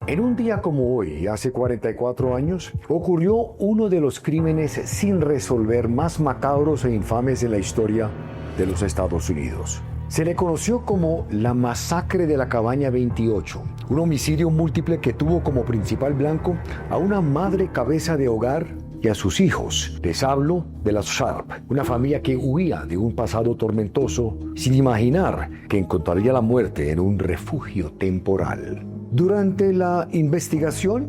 En un día como hoy, hace 44 años, ocurrió uno de los crímenes sin resolver más macabros e infames en la historia de los Estados Unidos. Se le conoció como la masacre de la Cabaña 28, un homicidio múltiple que tuvo como principal blanco a una madre cabeza de hogar y a sus hijos. Les hablo de las Sharp, una familia que huía de un pasado tormentoso sin imaginar que encontraría la muerte en un refugio temporal. Durante la investigación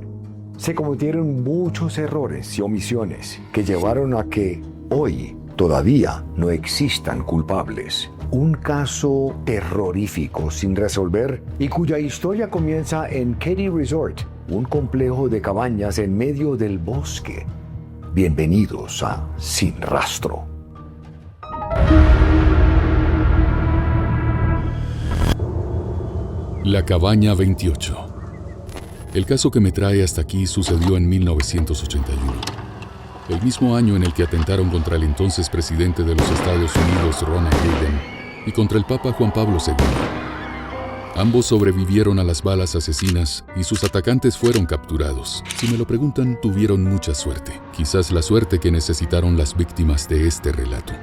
se cometieron muchos errores y omisiones que llevaron a que hoy todavía no existan culpables. Un caso terrorífico sin resolver y cuya historia comienza en Katy Resort, un complejo de cabañas en medio del bosque. Bienvenidos a Sin Rastro. La Cabaña 28. El caso que me trae hasta aquí sucedió en 1981, el mismo año en el que atentaron contra el entonces presidente de los Estados Unidos, Ronald Reagan, y contra el Papa Juan Pablo II. Ambos sobrevivieron a las balas asesinas y sus atacantes fueron capturados. Si me lo preguntan, tuvieron mucha suerte, quizás la suerte que necesitaron las víctimas de este relato.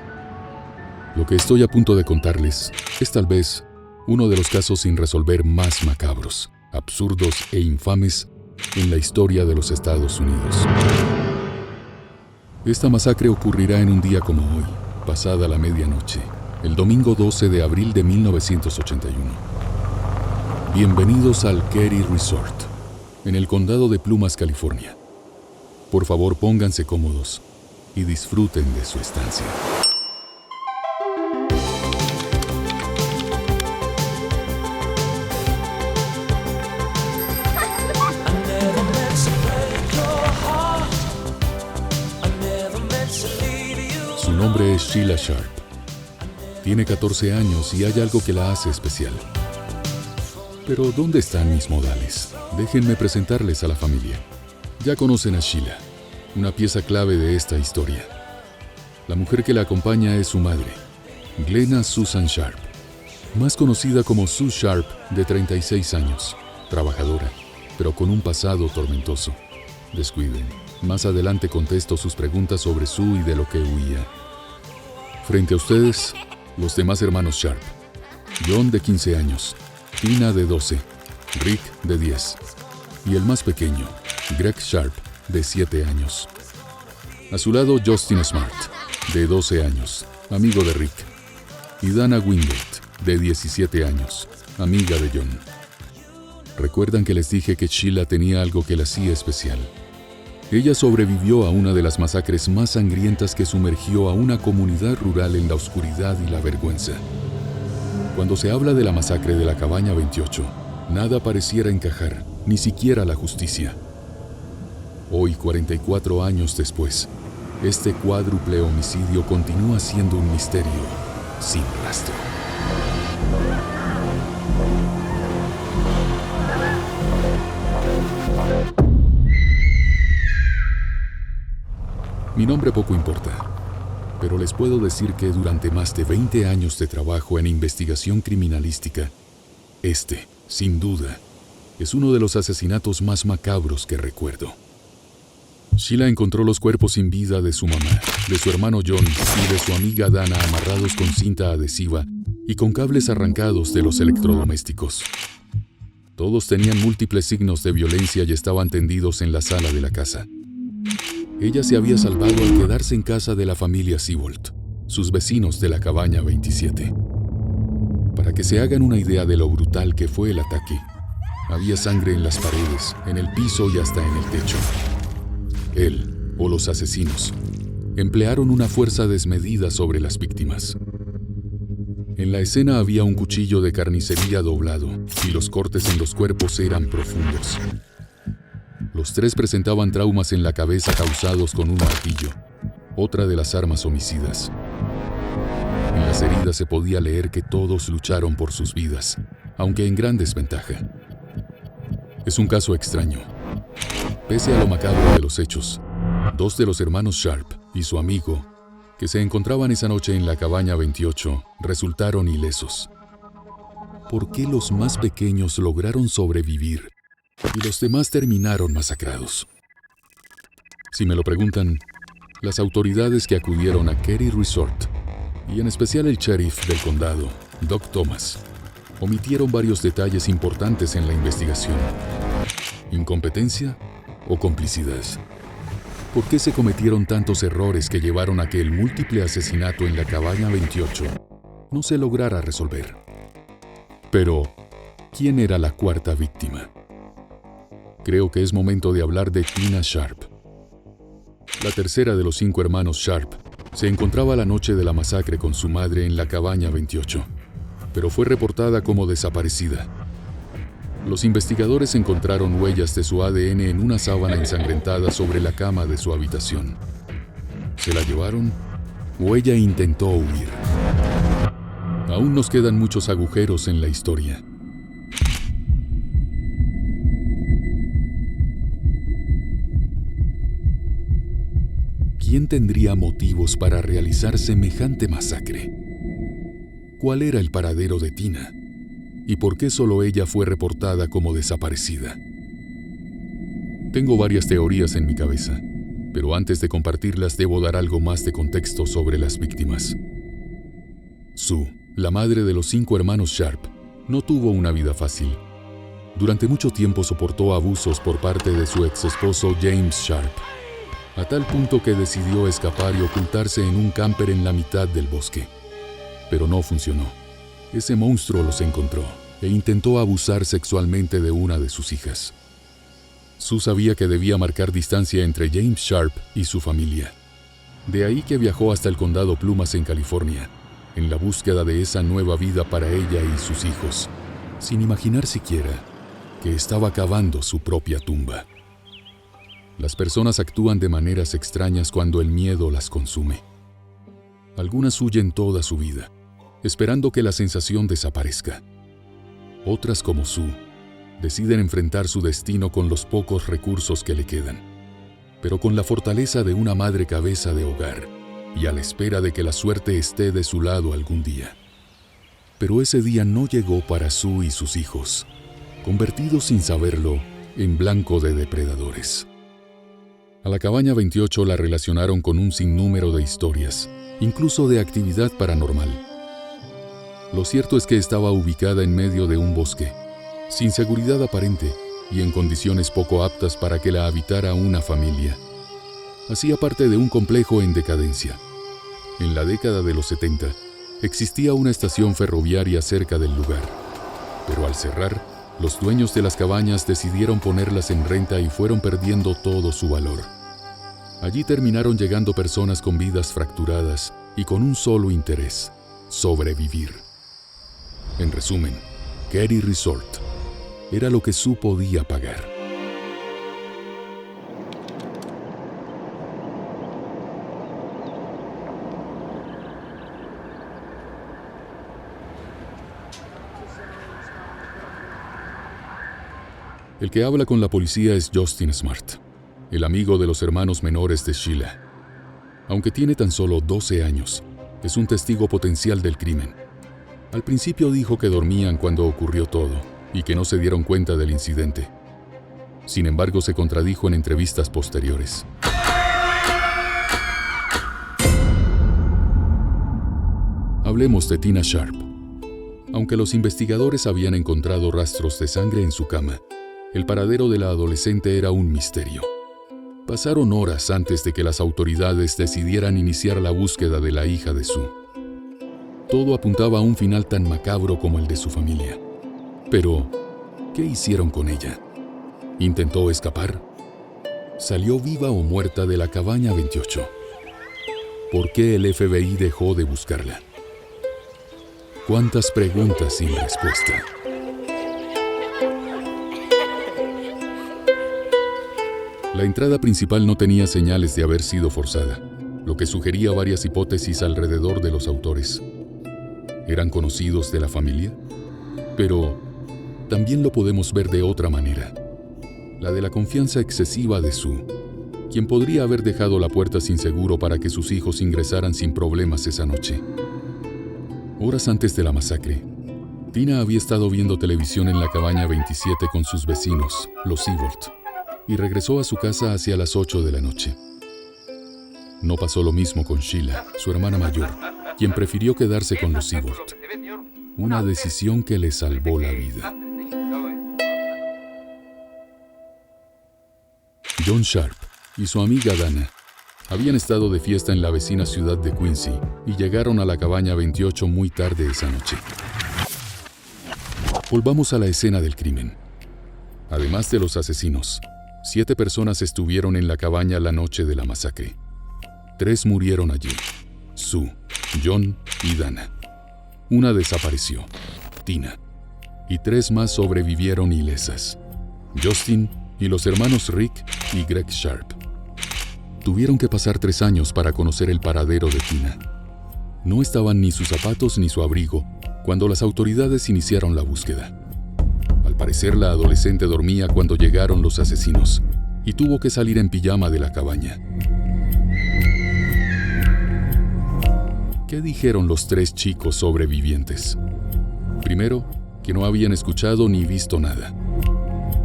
Lo que estoy a punto de contarles es tal vez uno de los casos sin resolver más macabros, absurdos e infames en la historia de los Estados Unidos. Esta masacre ocurrirá en un día como hoy, pasada la medianoche, el domingo 12 de abril de 1981. Bienvenidos al Katy Resort, en el condado de Plumas, California. Por favor, pónganse cómodos y disfruten de su estancia. Su nombre es Sheila Sharp. Tiene 14 años y hay algo que la hace especial. Pero ¿dónde están mis modales? Déjenme presentarles a la familia. Ya conocen a Sheila, una pieza clave de esta historia. La mujer que la acompaña es su madre, Glenna Susan Sharp, más conocida como Sue Sharp, de 36 años, trabajadora, pero con un pasado tormentoso. Descuiden. Más adelante contesto sus preguntas sobre Sue y de lo que huía. Frente a ustedes, los demás hermanos Sharp. John, de 15 años, Tina, de 12, Rick, de 10, y el más pequeño, Greg Sharp, de 7 años. A su lado, Justin Smart, de 12 años, amigo de Rick, y Dana Wingate, de 17 años, amiga de John. ¿Recuerdan que les dije que Sheila tenía algo que la hacía especial? Ella sobrevivió a una de las masacres más sangrientas que sumergió a una comunidad rural en la oscuridad y la vergüenza. Cuando se habla de la masacre de la Cabaña 28, nada pareciera encajar, ni siquiera la justicia. Hoy, 44 años después, este cuádruple homicidio continúa siendo un misterio sin rastro. Mi nombre poco importa, pero les puedo decir que durante más de 20 años de trabajo en investigación criminalística, este, sin duda, es uno de los asesinatos más macabros que recuerdo. Sheila encontró los cuerpos sin vida de su mamá, de su hermano John y de su amiga Dana amarrados con cinta adhesiva y con cables arrancados de los electrodomésticos. Todos tenían múltiples signos de violencia y estaban tendidos en la sala de la casa. Ella se había salvado al quedarse en casa de la familia Seabolt, sus vecinos de la Cabaña 27. Para que se hagan una idea de lo brutal que fue el ataque, había sangre en las paredes, en el piso y hasta en el techo. Él, o los asesinos, emplearon una fuerza desmedida sobre las víctimas. En la escena había un cuchillo de carnicería doblado y los cortes en los cuerpos eran profundos. Los tres presentaban traumas en la cabeza causados con un martillo, otra de las armas homicidas. En las heridas se podía leer que todos lucharon por sus vidas, aunque en gran desventaja. Es un caso extraño. Pese a lo macabro de los hechos, dos de los hermanos Sharp y su amigo, que se encontraban esa noche en la Cabaña 28, resultaron ilesos. ¿Por qué los más pequeños lograron sobrevivir y los demás terminaron masacrados. Si me lo preguntan, las autoridades que acudieron a Kearny Resort, y en especial el sheriff del condado, Doc Thomas, omitieron varios detalles importantes en la investigación. ¿Incompetencia o complicidad? ¿Por qué se cometieron tantos errores que llevaron a que el múltiple asesinato en la cabaña 28 no se lograra resolver? Pero, ¿quién era la cuarta víctima? Creo que es momento de hablar de Tina Sharp. La tercera de los 5 hermanos Sharp se encontraba la noche de la masacre con su madre en la cabaña 28, pero fue reportada como desaparecida. Los investigadores encontraron huellas de su ADN en una sábana ensangrentada sobre la cama de su habitación. ¿Se la llevaron o ella intentó huir? Aún nos quedan muchos agujeros en la historia. ¿Quién tendría motivos para realizar semejante masacre? ¿Cuál era el paradero de Tina? ¿Y por qué solo ella fue reportada como desaparecida? Tengo varias teorías en mi cabeza, pero antes de compartirlas debo dar algo más de contexto sobre las víctimas. Sue, la madre de los 5 hermanos Sharp, no tuvo una vida fácil. Durante mucho tiempo soportó abusos por parte de su ex esposo James Sharp, a tal punto que decidió escapar y ocultarse en un camper en la mitad del bosque. Pero no funcionó. Ese monstruo los encontró e intentó abusar sexualmente de una de sus hijas. Sue sabía que debía marcar distancia entre James Sharp y su familia. De ahí que viajó hasta el condado Plumas en California, en la búsqueda de esa nueva vida para ella y sus hijos, sin imaginar siquiera que estaba cavando su propia tumba. Las personas actúan de maneras extrañas cuando el miedo las consume. Algunas huyen toda su vida, esperando que la sensación desaparezca. Otras, como Sue, deciden enfrentar su destino con los pocos recursos que le quedan, pero con la fortaleza de una madre cabeza de hogar y a la espera de que la suerte esté de su lado algún día. Pero ese día no llegó para Sue y sus hijos, convertidos sin saberlo en blanco de depredadores. A la cabaña 28 la relacionaron con un sinnúmero de historias, incluso de actividad paranormal. Lo cierto es que estaba ubicada en medio de un bosque, sin seguridad aparente y en condiciones poco aptas para que la habitara una familia. Hacía parte de un complejo en decadencia. En la década de los 70, existía una estación ferroviaria cerca del lugar, pero al cerrar, los dueños de las cabañas decidieron ponerlas en renta y fueron perdiendo todo su valor. Allí terminaron llegando personas con vidas fracturadas y con un solo interés: sobrevivir. En resumen, Kearny Resort era lo que Sue podía pagar. El que habla con la policía es Justin Smart, el amigo de los hermanos menores de Sheila. Aunque tiene tan solo 12 años, es un testigo potencial del crimen. Al principio dijo que dormían cuando ocurrió todo y que no se dieron cuenta del incidente. Sin embargo, se contradijo en entrevistas posteriores. Hablemos de Tina Sharp. Aunque los investigadores habían encontrado rastros de sangre en su cama, el paradero de la adolescente era un misterio. Pasaron horas antes de que las autoridades decidieran iniciar la búsqueda de la hija de Sue. Todo apuntaba a un final tan macabro como el de su familia. Pero, ¿qué hicieron con ella? ¿Intentó escapar? ¿Salió viva o muerta de la cabaña 28? ¿Por qué el FBI dejó de buscarla? ¿Cuántas preguntas sin respuesta? La entrada principal no tenía señales de haber sido forzada, lo que sugería varias hipótesis alrededor de los autores. ¿Eran conocidos de la familia? Pero también lo podemos ver de otra manera, la de la confianza excesiva de Sue, quien podría haber dejado la puerta sin seguro para que sus hijos ingresaran sin problemas esa noche. Horas antes de la masacre, Tina había estado viendo televisión en la cabaña 27 con sus vecinos, los Seabolt, y regresó a su casa hacia las 8 de la noche. No pasó lo mismo con Sheila, su hermana mayor, quien prefirió quedarse con los Seabolt. Una decisión que le salvó la vida. John Sharp y su amiga Dana habían estado de fiesta en la vecina ciudad de Quincy y llegaron a la cabaña 28 muy tarde esa noche. Volvamos a la escena del crimen. Además de los asesinos, 7 personas estuvieron en la cabaña la noche de la masacre. 3 murieron allí: Sue, John y Dana. Una desapareció, Tina, y 3 más sobrevivieron ilesas: Justin y los hermanos Rick y Greg Sharp. Tuvieron que pasar 3 años para conocer el paradero de Tina. No estaban ni sus zapatos ni su abrigo cuando las autoridades iniciaron la búsqueda. Al parecer, la adolescente dormía cuando llegaron los asesinos y tuvo que salir en pijama de la cabaña. ¿Qué dijeron los 3 chicos sobrevivientes? Primero, que no habían escuchado ni visto nada.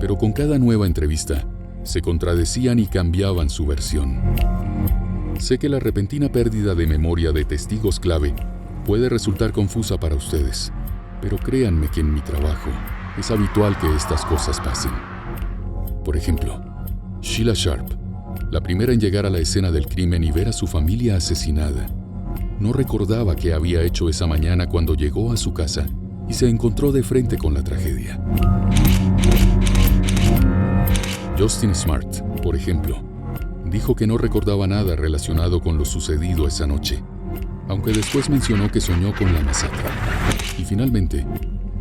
Pero con cada nueva entrevista, se contradecían y cambiaban su versión. Sé que la repentina pérdida de memoria de testigos clave puede resultar confusa para ustedes, pero créanme que en mi trabajo es habitual que estas cosas pasen. Por ejemplo, Sheila Sharp, la primera en llegar a la escena del crimen y ver a su familia asesinada, no recordaba qué había hecho esa mañana cuando llegó a su casa y se encontró de frente con la tragedia. Justin Smart, por ejemplo, dijo que no recordaba nada relacionado con lo sucedido esa noche, aunque después mencionó que soñó con la masacre. Y finalmente,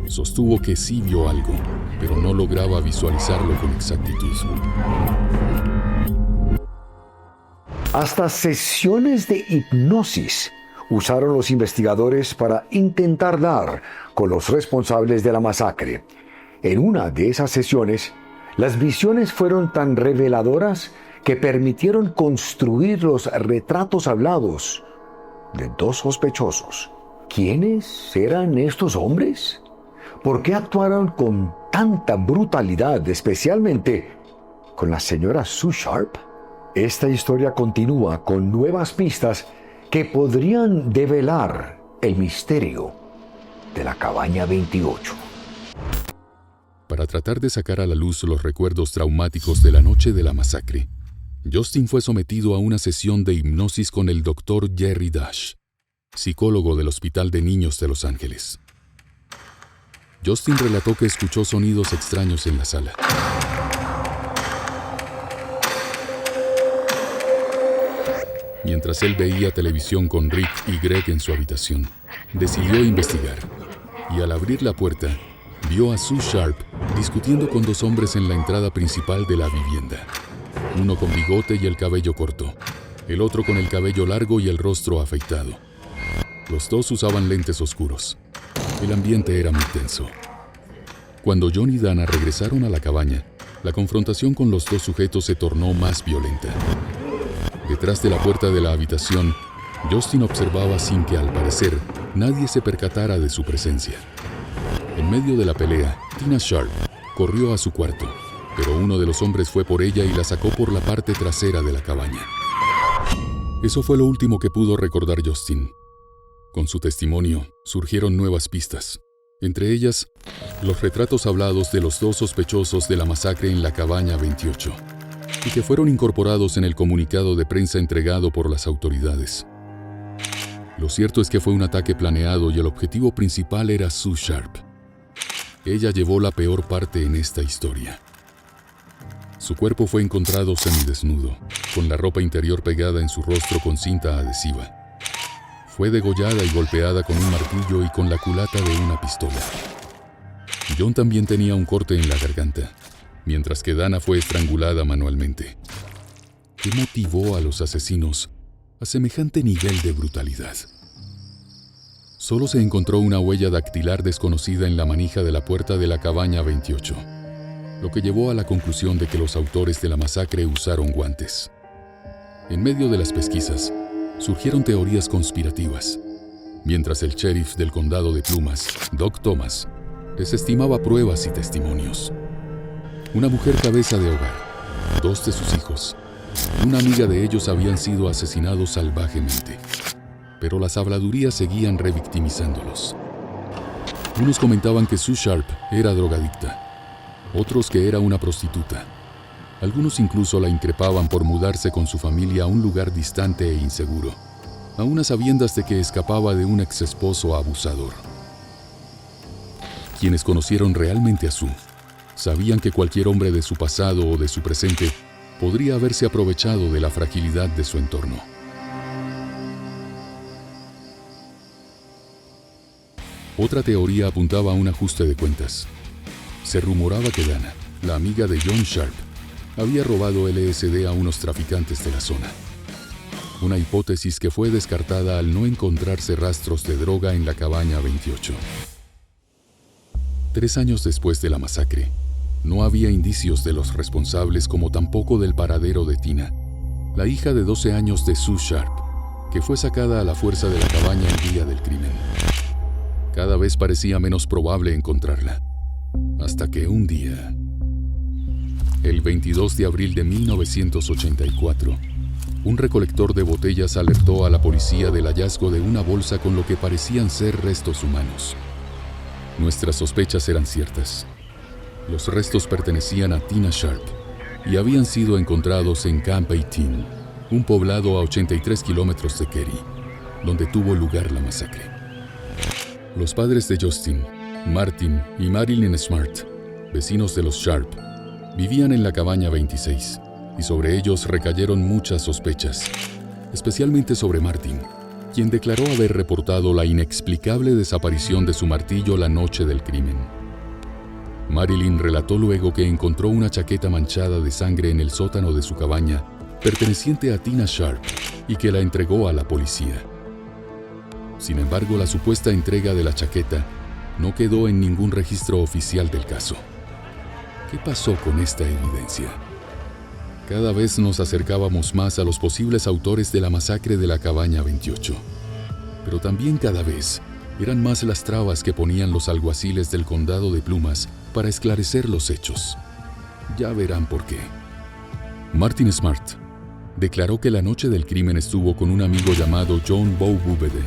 sostuvo que sí vio algo, pero no lograba visualizarlo con exactitud. Hasta sesiones de hipnosis usaron los investigadores para intentar dar con los responsables de la masacre. En una de esas sesiones, las visiones fueron tan reveladoras que permitieron construir los retratos hablados de 2 sospechosos. ¿Quiénes eran estos hombres? ¿Por qué actuaron con tanta brutalidad, especialmente con la señora Sue Sharp? Esta historia continúa con nuevas pistas que podrían develar el misterio de la cabaña 28. Para tratar de sacar a la luz los recuerdos traumáticos de la noche de la masacre, Justin fue sometido a una sesión de hipnosis con el Dr. Jerry Dash, psicólogo del Hospital de Niños de Los Ángeles. Justin relató que escuchó sonidos extraños en la sala. Mientras él veía televisión con Rick y Greg en su habitación, decidió investigar, y al abrir la puerta, vio a Sue Sharp discutiendo con 2 hombres en la entrada principal de la vivienda. Uno con bigote y el cabello corto, el otro con el cabello largo y el rostro afeitado. Los 2 usaban lentes oscuros. El ambiente era muy tenso. Cuando John y Dana regresaron a la cabaña, la confrontación con los 2 sujetos se tornó más violenta. Detrás de la puerta de la habitación, Justin observaba sin que, al parecer, nadie se percatara de su presencia. En medio de la pelea, Tina Sharp corrió a su cuarto, pero uno de los hombres fue por ella y la sacó por la parte trasera de la cabaña. Eso fue lo último que pudo recordar Justin. Con su testimonio, surgieron nuevas pistas, entre ellas, los retratos hablados de los 2 sospechosos de la masacre en la cabaña 28, y que fueron incorporados en el comunicado de prensa entregado por las autoridades. Lo cierto es que fue un ataque planeado y el objetivo principal era Sue Sharp. Ella llevó la peor parte en esta historia. Su cuerpo fue encontrado semidesnudo, con la ropa interior pegada en su rostro con cinta adhesiva. Fue degollada y golpeada con un martillo y con la culata de una pistola. John también tenía un corte en la garganta, mientras que Dana fue estrangulada manualmente. ¿Qué motivó a los asesinos a semejante nivel de brutalidad? Solo se encontró una huella dactilar desconocida en la manija de la puerta de la cabaña 28, lo que llevó a la conclusión de que los autores de la masacre usaron guantes. En medio de las pesquisas, surgieron teorías conspirativas, mientras el sheriff del condado de Plumas, Doc Thomas, desestimaba pruebas y testimonios. Una mujer cabeza de hogar, 2 de sus hijos, y una amiga de ellos habían sido asesinados salvajemente, pero las habladurías seguían revictimizándolos. Unos comentaban que Sue Sharp era drogadicta, otros que era una prostituta. Algunos incluso la increpaban por mudarse con su familia a un lugar distante e inseguro, a unas sabiendas de que escapaba de un exesposo abusador. Quienes conocieron realmente a Sue sabían que cualquier hombre de su pasado o de su presente podría haberse aprovechado de la fragilidad de su entorno. Otra teoría apuntaba a un ajuste de cuentas. Se rumoraba que Dana, la amiga de John Sharp, había robado LSD a unos traficantes de la zona. Una hipótesis que fue descartada al no encontrarse rastros de droga en la cabaña 28. 3 años después de la masacre, no había indicios de los responsables como tampoco del paradero de Tina, la hija de 12 años de Sue Sharp, que fue sacada a la fuerza de la cabaña el día del crimen. Cada vez parecía menos probable encontrarla, hasta que un día, el 22 de abril de 1984, un recolector de botellas alertó a la policía del hallazgo de una bolsa con lo que parecían ser restos humanos. Nuestras sospechas eran ciertas. Los restos pertenecían a Tina Sharp y habían sido encontrados en Camp 18, un poblado a 83 kilómetros de Kerry, donde tuvo lugar la masacre. Los padres de Justin, Martin y Marilyn Smart, vecinos de los Sharp, vivían en la cabaña 26 y sobre ellos recayeron muchas sospechas, especialmente sobre Martin, quien declaró haber reportado la inexplicable desaparición de su martillo la noche del crimen. Marilyn relató luego que encontró una chaqueta manchada de sangre en el sótano de su cabaña, perteneciente a Tina Sharp, y que la entregó a la policía. Sin embargo, la supuesta entrega de la chaqueta no quedó en ningún registro oficial del caso. ¿Qué pasó con esta evidencia? Cada vez nos acercábamos más a los posibles autores de la masacre de la cabaña 28. Pero también cada vez eran más las trabas que ponían los alguaciles del condado de Plumas para esclarecer los hechos. Ya verán por qué. Martin Smart declaró que la noche del crimen estuvo con un amigo llamado John Bow Bubede.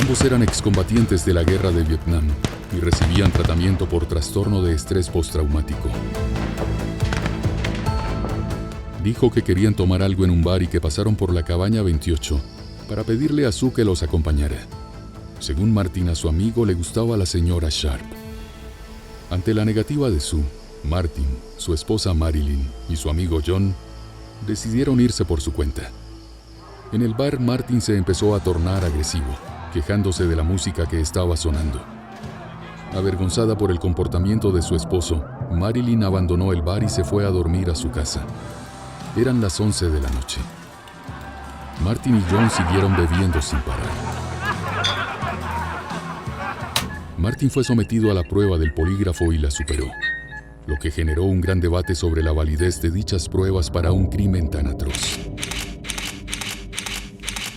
Ambos eran excombatientes de la guerra de Vietnam y recibían tratamiento por trastorno de estrés postraumático. Dijo que querían tomar algo en un bar y que pasaron por la cabaña 28 para pedirle a Sue que los acompañara. Según Martin, a su amigo le gustaba la señora Sharp. Ante la negativa de Sue, Martin, su esposa Marilyn y su amigo John decidieron irse por su cuenta. En el bar, Martin se empezó a tornar agresivo, quejándose de la música que estaba sonando. Avergonzada por el comportamiento de su esposo, Marilyn abandonó el bar y se fue a dormir a su casa. Eran las 11 de la noche. Martin y John siguieron bebiendo sin parar. Martin fue sometido a la prueba del polígrafo y la superó, lo que generó un gran debate sobre la validez de dichas pruebas para un crimen tan atroz.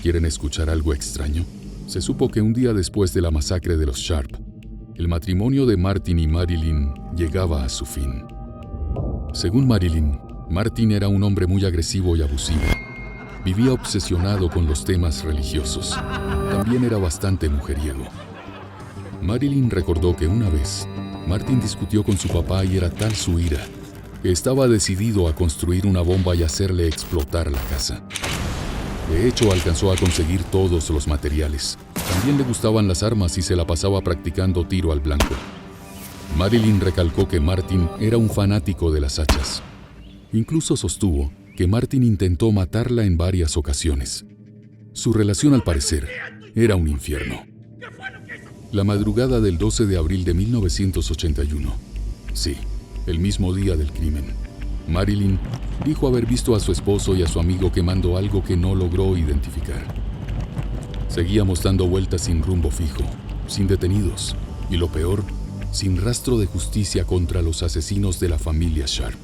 ¿Quieren escuchar algo extraño? Se supo que un día después de la masacre de los Sharp, el matrimonio de Martin y Marilyn llegaba a su fin. Según Marilyn, Martin era un hombre muy agresivo y abusivo. Vivía obsesionado con los temas religiosos. También era bastante mujeriego. Marilyn recordó que una vez, Martin discutió con su papá y era tal su ira, que estaba decidido a construir una bomba y hacerle explotar la casa. De hecho, alcanzó a conseguir todos los materiales. También le gustaban las armas y se la pasaba practicando tiro al blanco. Marilyn recalcó que Martin era un fanático de las hachas. Incluso sostuvo que Martin intentó matarla en varias ocasiones. Su relación, al parecer, era un infierno. La madrugada del 12 de abril de 1981, sí, el mismo día del crimen, Marilyn dijo haber visto a su esposo y a su amigo quemando algo que no logró identificar. Seguíamos dando vueltas sin rumbo fijo, sin detenidos, y lo peor, sin rastro de justicia contra los asesinos de la familia Sharp.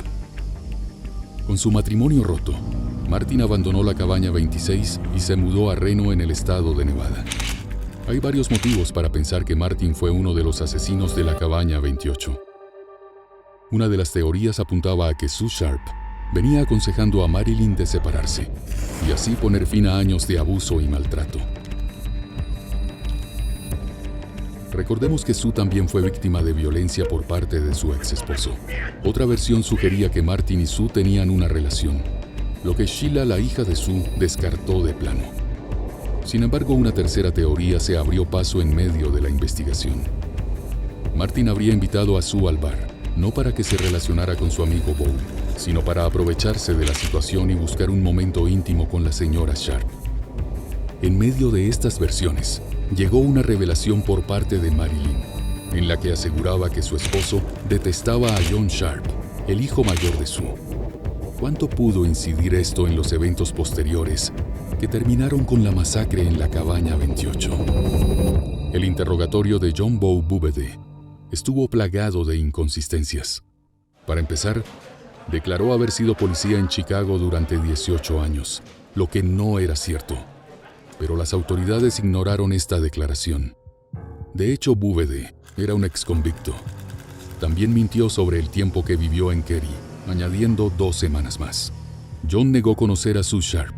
Con su matrimonio roto, Martin abandonó la cabaña 26 y se mudó a Reno, en el estado de Nevada. Hay varios motivos para pensar que Martin fue uno de los asesinos de la cabaña 28. Una de las teorías apuntaba a que Sue Sharp venía aconsejando a Marilyn de separarse y así poner fin a años de abuso y maltrato. Recordemos que Sue también fue víctima de violencia por parte de su ex esposo. Otra versión sugería que Martin y Sue tenían una relación, lo que Sheila, la hija de Sue, descartó de plano. Sin embargo, una tercera teoría se abrió paso en medio de la investigación. Martin habría invitado a Sue al bar, no para que se relacionara con su amigo Bo, sino para aprovecharse de la situación y buscar un momento íntimo con la señora Sharp. En medio de estas versiones, llegó una revelación por parte de Marilyn, en la que aseguraba que su esposo detestaba a John Sharp, el hijo mayor de Sue. ¿Cuánto pudo incidir esto en los eventos posteriores que terminaron con la masacre en la cabaña 28? El interrogatorio de John Bo Bubede estuvo plagado de inconsistencias. Para empezar, declaró haber sido policía en Chicago durante 18 años, lo que no era cierto. Pero las autoridades ignoraron esta declaración. De hecho, Bubede era un exconvicto. También mintió sobre el tiempo que vivió en Kerry, añadiendo 2 semanas más. John negó conocer a Sue Sharp,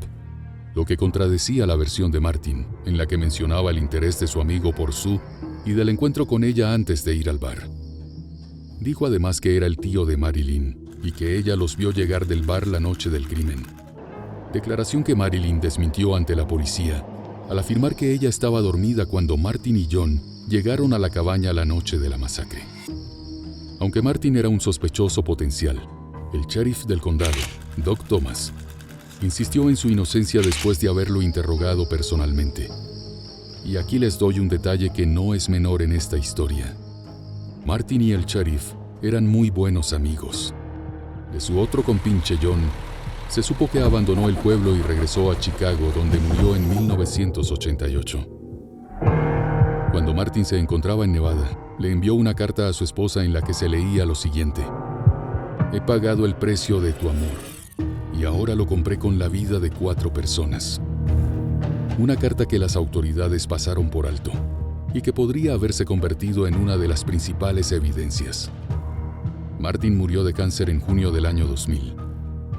lo que contradecía la versión de Martin, en la que mencionaba el interés de su amigo por Sue y del encuentro con ella antes de ir al bar. Dijo además que era el tío de Marilyn y que ella los vio llegar del bar la noche del crimen. Declaración que Marilyn desmintió ante la policía, al afirmar que ella estaba dormida cuando Martin y John llegaron a la cabaña la noche de la masacre. Aunque Martin era un sospechoso potencial, el sheriff del condado, Doc Thomas, insistió en su inocencia después de haberlo interrogado personalmente. Y aquí les doy un detalle que no es menor en esta historia. Martin y el sheriff eran muy buenos amigos. De su otro compinche John, se supo que abandonó el pueblo y regresó a Chicago, donde murió en 1988. Cuando Martin se encontraba en Nevada, le envió una carta a su esposa en la que se leía lo siguiente: «He pagado el precio de tu amor, y ahora lo compré con la vida de 4 personas». Una carta que las autoridades pasaron por alto, y que podría haberse convertido en una de las principales evidencias. Martin murió de cáncer en junio del año 2000,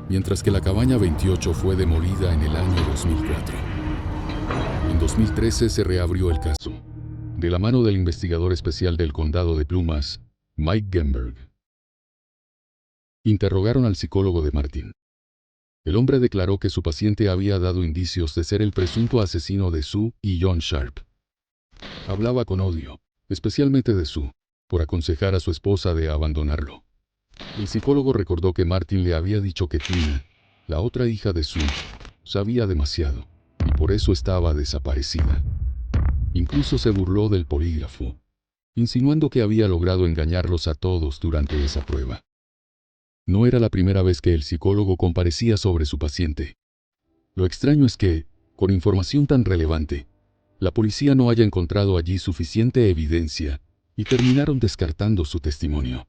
mientras que la cabaña 28 fue demolida en el año 2004. En 2013 se reabrió el caso, de la mano del investigador especial del condado de Plumas, Mike Gemberg. Interrogaron al psicólogo de Martin. El hombre declaró que su paciente había dado indicios de ser el presunto asesino de Sue y John Sharp. Hablaba con odio, especialmente de Sue, por aconsejar a su esposa de abandonarlo. El psicólogo recordó que Martin le había dicho que Tina, la otra hija de Sue, sabía demasiado, y por eso estaba desaparecida. Incluso se burló del polígrafo, insinuando que había logrado engañarlos a todos durante esa prueba. No era la primera vez que el psicólogo comparecía sobre su paciente. Lo extraño es que, con información tan relevante, la policía no haya encontrado allí suficiente evidencia y terminaron descartando su testimonio.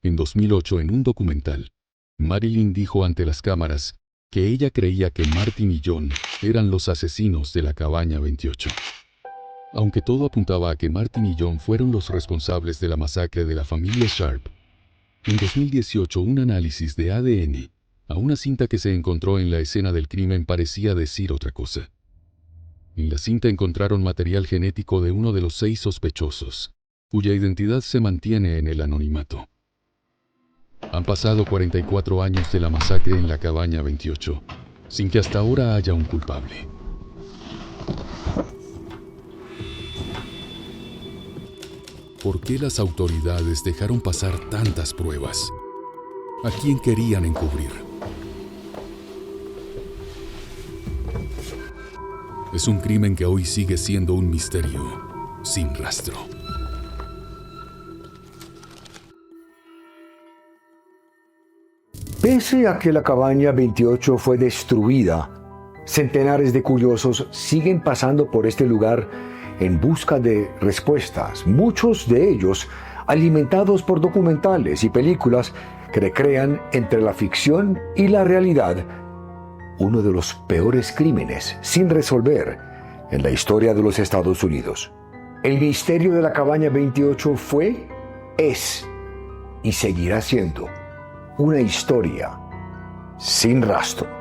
En 2008, en un documental, Marilyn dijo ante las cámaras que ella creía que Martin y John eran los asesinos de la cabaña 28. Aunque todo apuntaba a que Martin y John fueron los responsables de la masacre de la familia Sharp, en 2018 un análisis de ADN a una cinta que se encontró en la escena del crimen parecía decir otra cosa. En la cinta encontraron material genético de uno de los 6 sospechosos, cuya identidad se mantiene en el anonimato. Han pasado 44 años de la masacre en la cabaña 28, sin que hasta ahora haya un culpable. ¿Por qué las autoridades dejaron pasar tantas pruebas? ¿A quién querían encubrir? Es un crimen que hoy sigue siendo un misterio sin rastro. Pese a que la cabaña 28 fue destruida, centenares de curiosos siguen pasando por este lugar en busca de respuestas, muchos de ellos alimentados por documentales y películas que recrean entre la ficción y la realidad uno de los peores crímenes sin resolver en la historia de los Estados Unidos. El misterio de la cabaña 28 fue, es y seguirá siendo una historia sin rastro.